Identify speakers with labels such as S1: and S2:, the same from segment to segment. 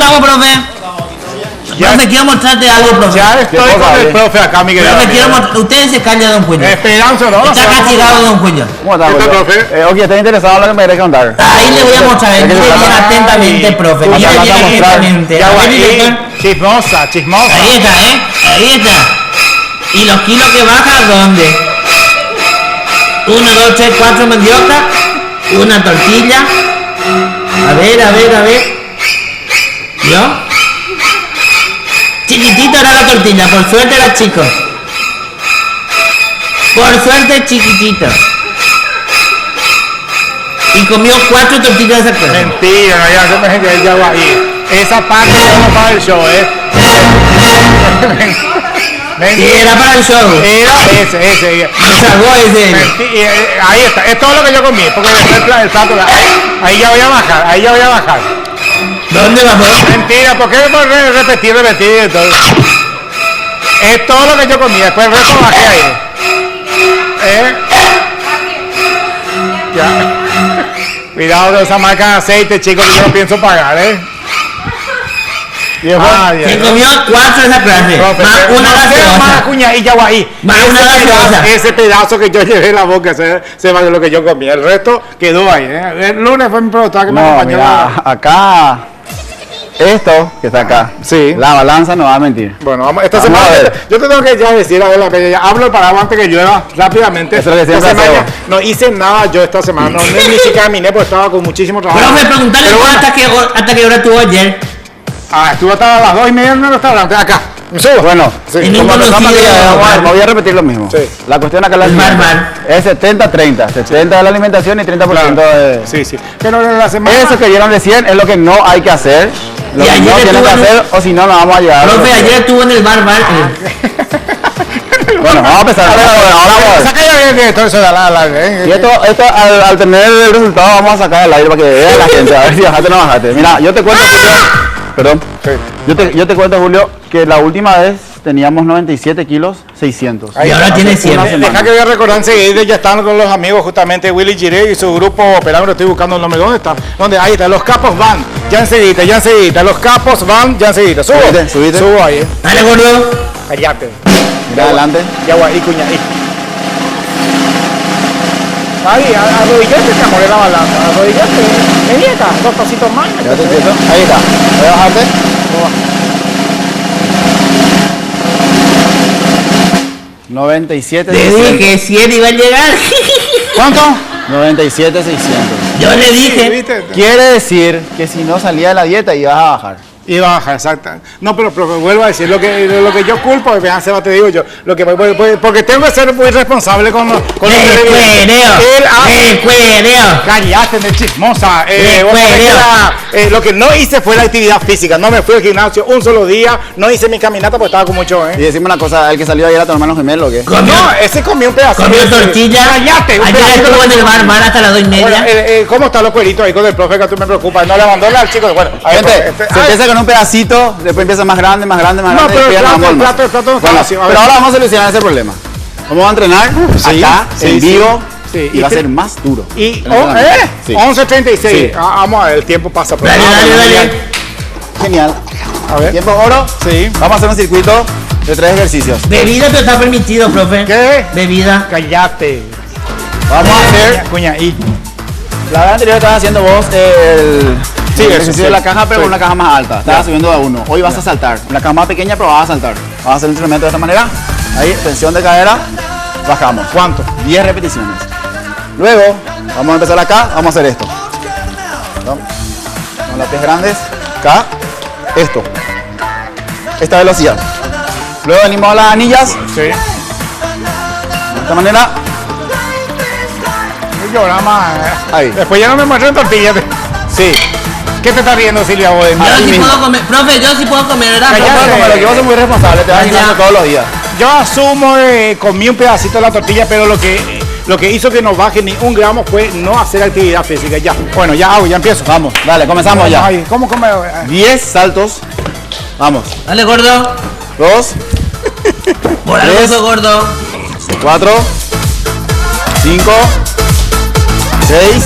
S1: estamos, profe? Profe, quiero mostrarte algo, profe.
S2: Ya estoy con el profe acá, Miguel.
S1: Profe, quiero ustedes se callan, don Julio.
S2: Esperanza, ¿no?
S1: Está castigado, don Julio.
S3: ¿Cómo está, profe? Oye, ¿estás interesado en lo que me querés contar?
S1: Ahí le voy a mostrar. Mire bien atentamente, profe. Mire bien atentamente.
S2: Chismosa.
S1: Ahí está, Ahí está. ¿Y los kilos que baja dónde? 1, 2, 3, 4 mandioca. Una tortilla. A ver. ¿Yo? Chiquitito era la tortilla, por suerte era chico. Por suerte chiquitito. Y comió 4 tortillas de esa cosa.
S2: Mentira, ya va ahí. Esa parte no para el show,
S1: Era para el show.
S2: Era ese. Ahí está, es todo lo que yo comí, porque después el plato, ahí ya voy a bajar.
S1: ¿Dónde bajó?
S2: Mentira, ¿por qué repetir todo? Es todo lo que yo comí, después el resto bajé ahí. Ya. Cuidado de esa marca de aceite, chicos, que yo no pienso pagar,
S1: Se comió 4 de esa clase. Más una gaseosa.
S2: Más cuña y ya va ahí.
S1: Más una gaseosa.
S2: Ese pedazo que yo llevé en la boca, se va de lo que yo comí. El resto quedó ahí. El lunes fue mi productor que me acompañó.
S3: Mira, acá. Esto que está acá.
S2: Sí.
S3: La balanza no va a mentir.
S2: Bueno, esta semana. Yo te tengo que ya decir, a ver, ya hablo para antes que llueva rápidamente.
S3: Eso es lo que siempre hacemos.
S2: No hice nada yo esta semana. No, ni siquiera caminé porque estaba con muchísimo trabajo.
S1: Pero me preguntaron hasta qué hora estuvo ayer.
S2: Estuve hasta las 2:30 en el restaurante. Acá.
S3: Bueno,
S1: no
S3: voy a repetir lo mismo.
S2: Sí.
S3: La cuestión acá es 70-30. 70 de la alimentación y 30% de...
S2: Sí. Pero la semana...
S3: Eso que dieron de 100 es lo que no hay que hacer. Lo que no tienen que hacer, o si no, no vamos a llegar.
S1: Profe, ayer estuvo en el bar.
S3: Bueno, vamos a empezar. Ahora
S2: saca ya bien todo eso de la
S3: y esto al tener el resultado, vamos a sacar el aire para que vea la gente. A ver si bajaste o no bajaste. Mira, yo te cuento, Julio. Perdón.
S2: Sí.
S3: Yo te cuento, Julio, que la última vez teníamos 97 kilos 600.
S1: Y ahora tiene 100.
S2: Deja que voy a recordar enseguida, ya están con los amigos justamente Willy Giré y su grupo operando. Estoy buscando el nombre. ¿Dónde está? ¿Dónde? Ahí está. Los capos van. Ya enseguida. Los capos van. Ya enseguida.
S3: Subite.
S2: Subo ahí.
S1: Dale, gordo.
S2: Cállate.
S3: Mira adelante.
S2: Ya voy ahí, cuña. Ahí, arrodillate, te amor, la balanza. Arrodillate. Vení acá. 2 pasitos más.
S3: Ya te empiezo. Ahí está. Voy a bajarte. 97.
S1: Le dije que 100 iba a llegar.
S2: ¿Cuánto?
S3: 97, 600.
S1: Yo le dije.
S2: ¿Viste?
S3: Quiere decir que si no salía de la dieta ibas a bajar.
S2: Y baja, exacto. No, pero vuelvo a decir, lo que yo culpo, vean, Seba, te digo yo, porque tengo que ser muy responsable con los
S1: cuereo.
S2: Cállate, de chismosa. Lo que no hice fue la actividad física, no me fui al gimnasio un solo día, no hice mi caminata porque estaba con mucho,
S3: Y decimos una cosa, el que salió ayer a tu hermano gemelo, ¿o qué?
S2: No, ese comió un pedazo.
S1: Comió tortilla.
S2: Cállate.
S1: Ayer estuvo en el bar hasta las 2:30.
S2: ¿Cómo están los cueritos ahí con el profe que tú me preocupas? No le mandó al chico. Bueno,
S3: gente, se empieza con un pedacito, después empieza más grande.
S2: No, pero el plato no está vacío.
S3: Pero ahora vamos a solucionar ese problema. Vamos a entrenar acá, en vivo, y va a ser más duro.
S2: Y 11:36.
S3: Sí.
S2: Vamos a ver, el tiempo pasa.
S1: Dale.
S3: Genial.
S2: A ver.
S3: ¿Tiempo oro?
S2: Sí.
S3: Vamos a hacer un circuito de 3 ejercicios.
S1: Bebida te está permitido, profe.
S2: ¿Qué?
S1: Bebida.
S2: Cállate.
S3: Vamos a hacer...
S2: Cuña, y...
S3: La vez anterior estabas haciendo vos el ejercicio de la caja, pero con una caja más alta. Estabas subiendo a 1. Hoy vas a saltar. La caja más pequeña, pero vas a saltar. Vamos a hacer el entrenamiento de esta manera. Ahí, tensión de cadera. Bajamos.
S2: ¿Cuánto?
S3: 10 repeticiones. Luego, vamos a empezar acá. Vamos a hacer esto. Con los pies grandes. Acá. Esto. Esta velocidad. Luego venimos a las anillas.
S2: Sí.
S3: De esta manera.
S2: Yo nada más.
S3: Ahí.
S2: Después ya no me muestran tortillas.
S3: Sí.
S2: ¿Qué te está riendo, Silvia Boden?
S1: Yo sí puedo comer. Profe, yo sí puedo comer, ¿verdad?
S3: Como lo que vos sos muy responsable, te vas gimnasio todos los días.
S2: Yo asumo, comí un pedacito de la tortilla, pero lo que hizo que no baje ni 1 gramo fue no hacer actividad física. Ya. Bueno, ya empiezo.
S3: Vamos, dale, comenzamos ya.
S2: Ay, ¿cómo come?
S3: 10 saltos. Vamos.
S1: Dale, gordo.
S3: 2,
S1: Por algo soy gordo.
S3: 4, 5, 6,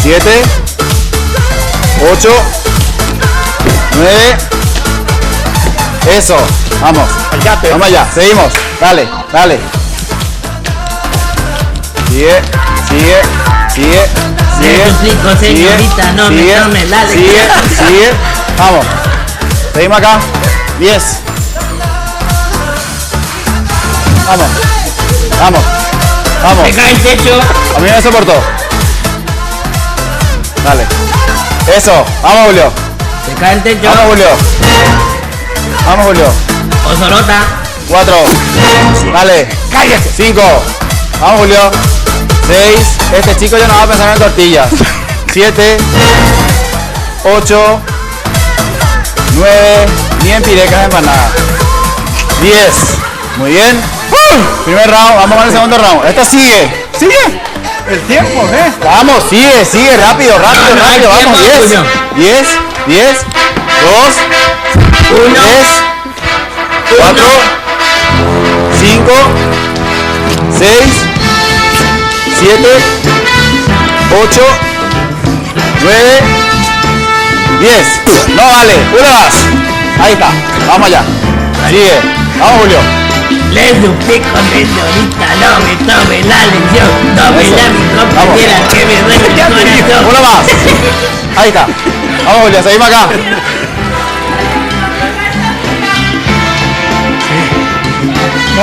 S3: 7, 8, 9. Eso. Vamos. Vamos allá. Seguimos. Dale, dale. Sigue, sigue, sigue, sigue.
S1: Suplico, señorita, no me tome la
S3: sigue, sigue. Vamos. Seguimos acá. 10. Vamos. Vamos. Vamos.
S1: Me cae el techo.
S3: A mí me soportó. Dale. Eso. Vamos, Julio.
S1: Se cae el techo.
S3: Vamos, Julio. Vamos, Julio.
S1: Osorota.
S3: 4. Dale.
S2: Cállate.
S3: 5. Vamos, Julio. 6. Este chico ya no va a pensar en tortillas. 7. 8. 9. Ni en pirecas de empanada. 10. Muy bien. Primer round. Vamos con el segundo round. Esta sigue.
S2: Sigue. El tiempo, ¿eh?
S3: Vamos, sigue, sigue. Rápido, rápido,
S1: No, no hay
S3: rápido. Vamos.
S1: tiempo,
S3: 10.
S1: Julio.
S3: 10. 10. 2.
S1: 1.
S3: 3. 4. 5. 6. 7. 8. 9. 10. No vale. Una más. Ahí está. Vamos allá. Sigue. Vamos, Julio.
S1: Le suplico, señorita, no me tome la lección. Tómela
S3: Eso.
S1: mi compañera
S3: Vamos.
S1: que me duele el corazón.
S3: Uno más. Ahí está. Vamos, Julio. Seguimos acá.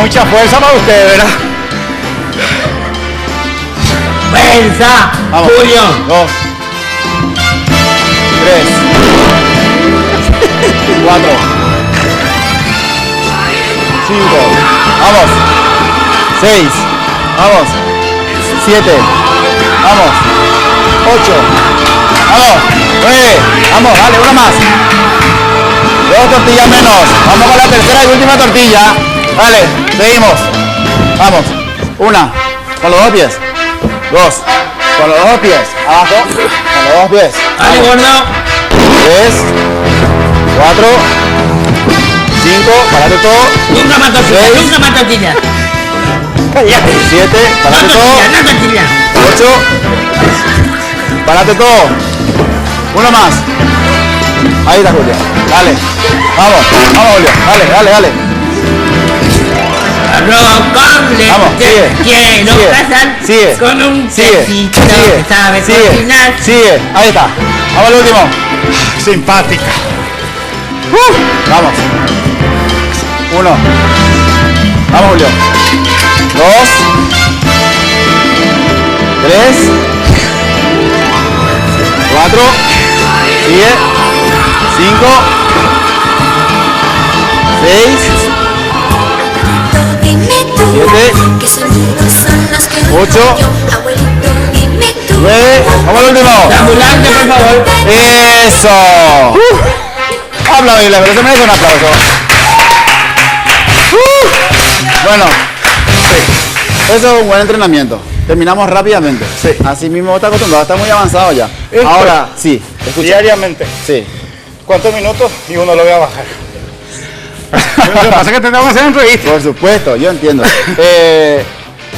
S2: Mucha fuerza para ustedes, ¿verdad?
S1: ¡Fuerza!
S3: Vamos.
S1: Julio.
S3: 2. 3. 4. 5. Vamos. 6. Vamos. 7. Vamos. 8. Vamos. 9. Vamos, dale, una más. 2 tortillas menos. Vamos con la tercera y última tortilla. Dale, seguimos. Vamos. 1. Con los 2 pies. 2. Con los 2 pies. Abajo. Con los 2 pies.
S1: Dale, gordo.
S3: 3. 4. 5. Parate todo.
S1: Nunca más tortilla,
S3: 6.
S1: nunca más tortilla.
S3: 7.
S1: No
S3: Parate todo.
S1: tortilla, no tortilla.
S3: 8. Parate todo. Uno más. Ahí está, Julio. Dale. Vamos. Vamos, Julio. Dale, dale, dale.
S1: Arroz con leche.
S3: Vamos, sigue.
S1: Quiero
S3: Sigue.
S1: casar
S3: Sigue.
S1: con un
S3: Sigue.
S1: quesito
S3: Sigue.
S1: que sabe
S3: Sigue.
S1: cocinar.
S3: Sigue. Ahí está. Vamos al último.
S2: Simpática.
S3: Vamos. 1. Vamos, Julio. 2. 3. 4. Sigue. 5. 6. 7. 8. 9. Vamos al último.
S1: La ambulante, por favor.
S3: Eso. Aplaudirle, pero se merece un aplauso. Bueno, sí. Eso es un buen entrenamiento. Terminamos rápidamente.
S2: Sí.
S3: Así mismo está acostumbrado, está muy avanzado ya.
S2: Esto.
S3: Ahora, sí, escucha.
S2: Diariamente.
S3: Sí.
S2: ¿Cuántos minutos? Y uno lo voy a bajar. Lo que pasa es que tendremos que hacer entrevistas.
S3: Por supuesto, yo entiendo.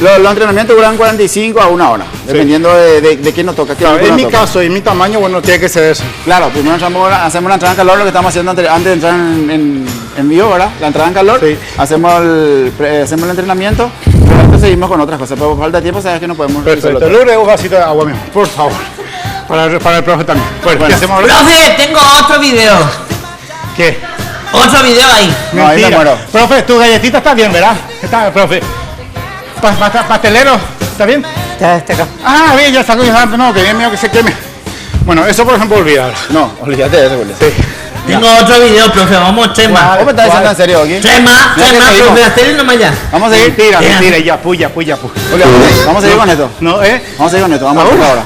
S3: Los entrenamientos duran 45 a 1 hora, dependiendo de qué nos toca. Qué grupo
S2: En
S3: nos
S2: mi
S3: toca.
S2: caso y mi tamaño, bueno, tiene que ser eso.
S3: Claro, primero hacemos una entrada en calor, lo que estamos haciendo antes de entrar en vivo, ¿verdad? La entrada en calor,
S2: Sí.
S3: hacemos el entrenamiento, pero después seguimos con otras cosas. Pero por falta de tiempo, sabes que no podemos realizarlo
S2: Perfecto.
S3: todo.
S2: Lourdes, un vasito de agua mismo, por favor. Para el profe también. Bueno, ¿qué hacemos ahora?
S1: Profe, tengo otro video.
S2: ¿Qué?
S1: Otro video ahí.
S3: No, ahí me
S2: Mentira.
S3: muero.
S2: Profe, tu galletita está bien, ¿verdad? Está, profe. Pastelero, ¿está bien?
S1: Ya está acá.
S2: Ah, bien, ya sacó ya. No, que bien mío que se queme. Bueno, eso por ejemplo olvidar.
S3: No, olvídate de eso, Julio.
S2: Sí.
S1: Tengo otro video, profe. Vamos, tres más.
S3: ¿Vos me estás diciendo en serio aquí?
S1: Tres más,
S3: Mira que seguimos.
S1: profe. Hacele nomás ya.
S3: Vamos a seguir.
S2: Mentira,
S1: Déjame.
S2: mentira, ya, puya.
S3: Julio, vamos a seguir con esto.
S2: No,
S3: Vamos a seguir con esto, vamos a hacerlo ahora.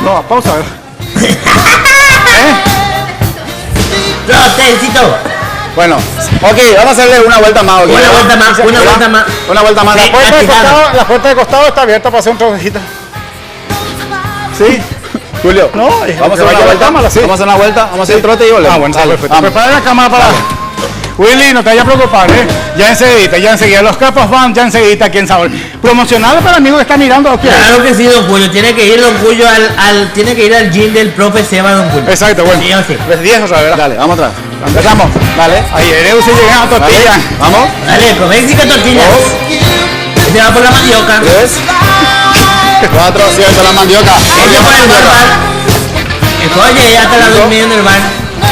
S2: No, pausa, a ver.
S1: Protecito.
S3: Bueno, ok, vamos a hacerle una vuelta más. ¿Ok?
S1: Una vuelta más, una
S3: ¿Verdad?
S1: vuelta más.
S3: Una vuelta más.
S1: Sí.
S2: La puerta de costado está abierta para hacer un trocejito. Sí.
S3: Julio,
S2: No,
S3: vamos a hacer
S2: que vaya
S3: una
S2: la
S3: vuelta.
S2: cámara, sí.
S3: Vamos a hacer una vuelta, vamos a hacer el trote y volvemos.
S2: Ah, bueno, está
S3: Dale,
S2: perfecto.
S3: vamos.
S2: Prepara la cámara para. Willy, no te vayas a preocupar, ¿eh? Ya enseguida. Los capos van, ya enseguida aquí en Sabor. Promocionado para el amigo que está mirando. ¿Qué?
S1: Claro que sí, don Julio. Tiene que ir, don Julio, tiene que ir al gym del profe Seba, don Julio.
S2: Exacto, bueno.
S1: Sí, o sí.
S2: Pues 10 otra vez.
S3: Dale, vamos atrás.
S2: Empezamos.
S3: Dale.
S2: Ahí, Ereu se llega a tortilla.
S3: Dale. Vamos.
S1: Dale, profe, éxito tortillas. Se va por la mandioca.
S3: 3, 4, cierto la mandioca.
S1: Ella por el bar. Oye, ya está la durmiendo en el bar.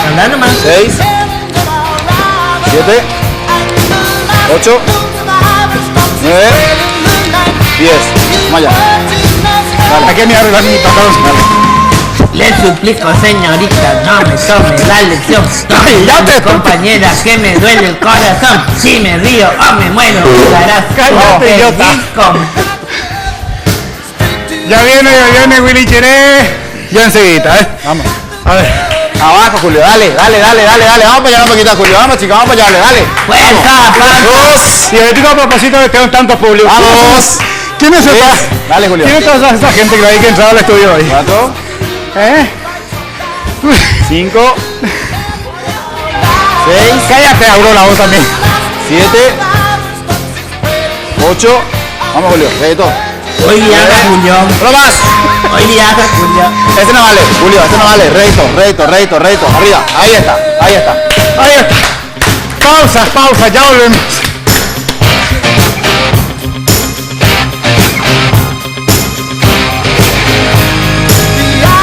S1: Anda nomás.
S3: 6, 7, 8, 9, 10. Vamos allá.
S2: Hay que mirar mi pantalón.
S1: Le suplico, señorita, no me tome la lección.
S2: Ay, ya te-
S1: Compañera, que me duele el corazón. Si me río o me muero, darás
S2: Cállate, idiota. Ya viene Willy Chiré. Ya enseguida, ¿eh?
S3: Vamos.
S2: A ver.
S3: Abajo, Julio. Dale. Vamos para allá un poquito, Julio. Vamos, chicos. Vamos para allá. Dale.
S1: Fuerza,
S3: Dos.
S2: Y ahorita a propósito de que tengo tanto público.
S3: Vamos.
S2: ¿Quién es esa?
S3: Dale, Julio.
S2: ¿Quién es toda esa gente que hay que entrar al estudio hoy?
S3: 4,
S2: ¿Eh?
S3: 5, 6,
S2: Cállate, Aurora, vos también.
S3: 7, 8. Vamos, Julio. Reto.
S1: Hoy viaja Julio.
S3: Uno más.
S1: Hoy viaja Julio.
S3: Este no vale, Julio. Este no vale. Reto. Arriba. Ahí está.
S2: Ahí está. Pausa, ya volvemos.